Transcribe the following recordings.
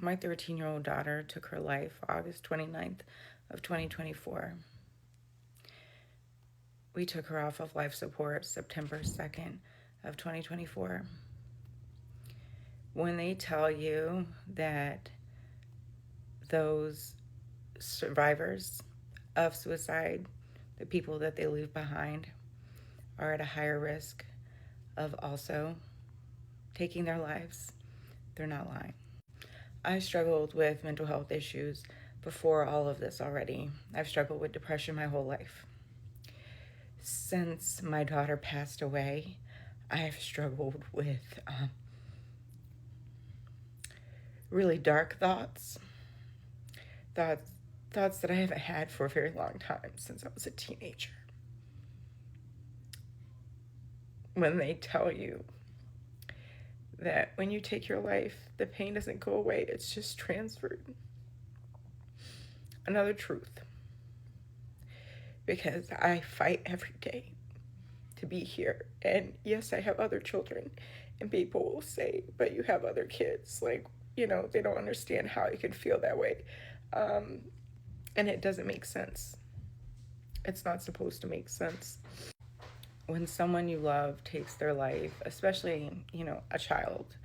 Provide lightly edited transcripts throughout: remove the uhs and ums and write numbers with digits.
My 13-year-old daughter took her life August 29th of 2024. We took her off of life support September 2nd of 2024. When they tell you that those survivors of suicide, the people that they leave behind, are at a higher risk of also taking their lives, they're not lying. I struggled with mental health issues before all of this already. I've struggled with depression my whole life. Since my daughter passed away, I have struggled with really dark thoughts that I haven't had for a very long time, since I was a teenager. When they tell you that when you take your life, the pain doesn't go away, it's just transferred. Another truth. Because I fight every day to be here. And yes, I have other children. And people will say, but you have other kids. Like, they don't understand how you can feel that way. And it doesn't make sense. It's not supposed to make sense. When someone you love takes their life, especially, a child,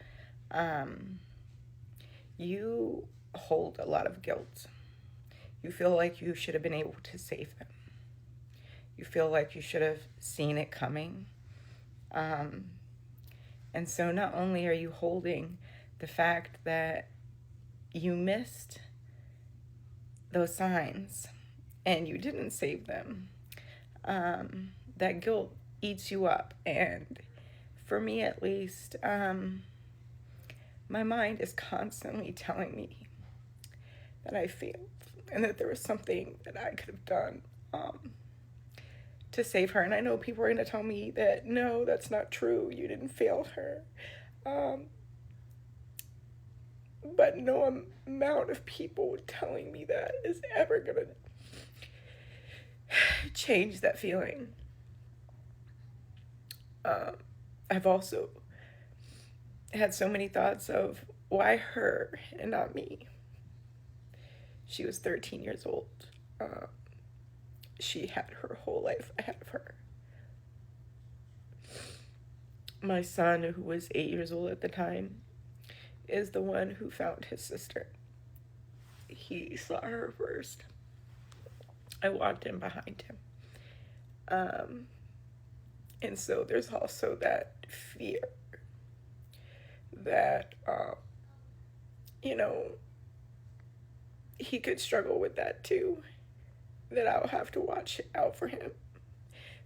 you hold a lot of guilt. You feel like you should have been able to save them. You feel like you should have seen it coming. And so not only are you holding the fact that you missed those signs and you didn't save them, that guilt eats you up. And for me, at least, my mind is constantly telling me that I failed and that there was something that I could have done to save her. And I know people are going to tell me that, no, that's not true. You didn't fail her. But no amount of people telling me that is ever going to change that feeling. I've also had so many thoughts of, why her and not me? She was 13 years old. She had her whole life ahead of her. My son, who was 8 years old at the time, is the one who found his sister. He saw her first. I walked in behind him. And so there's also that fear that, he could struggle with that too, that I'll have to watch out for him,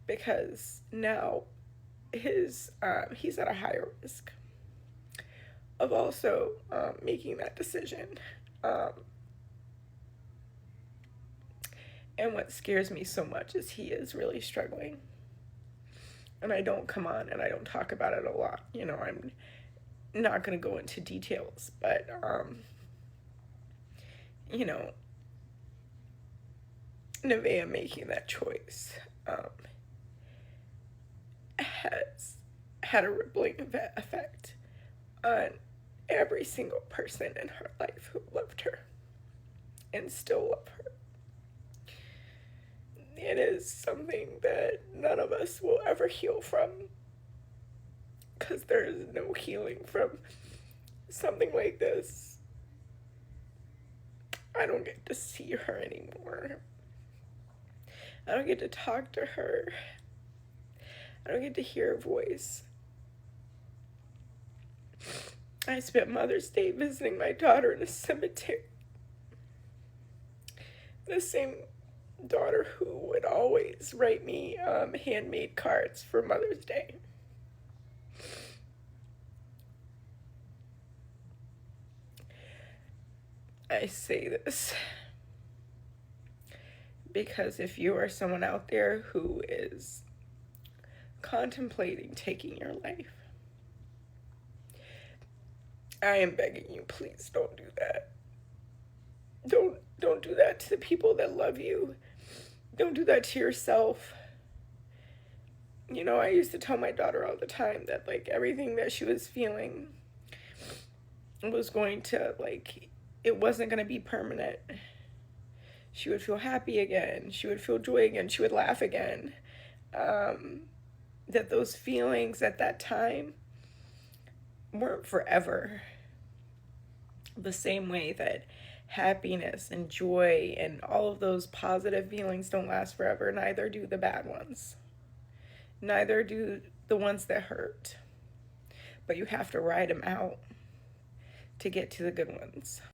because now he's at a higher risk of also making that decision. And what scares me so much is he is really struggling. And I don't come on and I don't talk about it a lot. I'm not going to go into details, but, Nevaeh making that choice has had a rippling effect on every single person in her life who loved her and still love her. It is something that none of us will ever heal from, because there is no healing from something like this. I don't get to see her anymore. I don't get to talk to her. I don't get to hear her voice. I spent Mother's Day visiting my daughter in a cemetery. The same daughter who would always write me handmade cards for Mother's Day. I say this because if you are someone out there who is contemplating taking your life, I am begging you, please don't do that. Don't do that to the people that love you. Don't do that to yourself. I used to tell my daughter all the time that, everything that she was feeling was going to, it wasn't going to be permanent. She would feel happy again. She would feel joy again. She would laugh again. That those feelings at that time weren't forever. The same way that happiness and joy and all of those positive feelings don't last forever, neither do the bad ones. Neither do the ones that hurt. But you have to ride them out to get to the good ones.